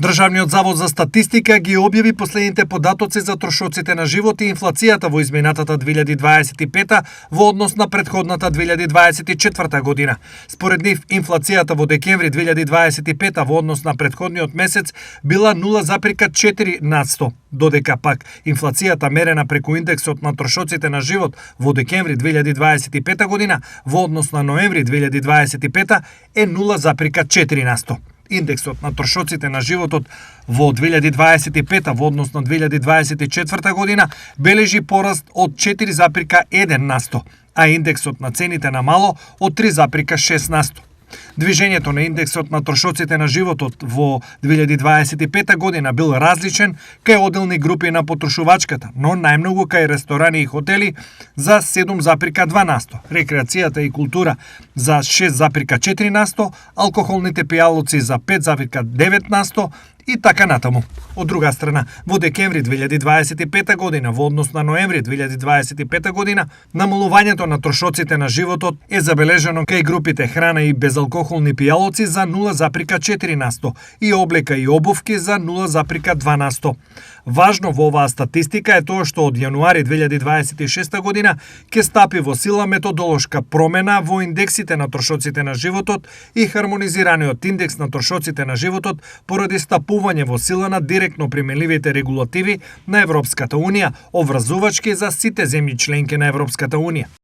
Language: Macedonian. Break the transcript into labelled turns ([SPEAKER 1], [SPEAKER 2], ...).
[SPEAKER 1] Државниот завод за статистика ги објави последните податоци за трошоците на живот и инфлацијата во изминатата 2025 во однос на претходната 2024 година. Според нив, инфлацијата во декември 2025 во однос на претходниот месец била 0,4%, додека пак инфлацијата мерена преку индексот на трошоците на живот во декември 2025 година во однос на ноември 2025 е 0,4%. Индексот на трошоците на животот во 2025 во однос на 2024 година бележи пораст од 4,1%, а индексот на цените на мало од 3,6%. Движењето на индексот на трошоците на животот во 2025 година бил различен кај одделни групи на потрошувачката, но најмногу кај ресторани и хотели за 7,2%, рекреацијата и култура за 6,4%, алкохолните пијалоци за 5,9% и така натаму. Од друга страна, во декември 2025 година во однос на ноември 2025 година, намалувањето на трошоците на животот е забележано кај групите храна и безалкохолни пијалоци за 0,4% и облека и обувки за 0,2%. Важно во оваа статистика е тоа што од јануари 2026 година ќе стапи во сила методолошка промена во индексите на трошоците на животот и хармонизираниот индекс на трошоците на животот поради стапување во сила на директно применливите регулативи на Европската Унија, обврзувачки за сите земји членки на Европската Унија.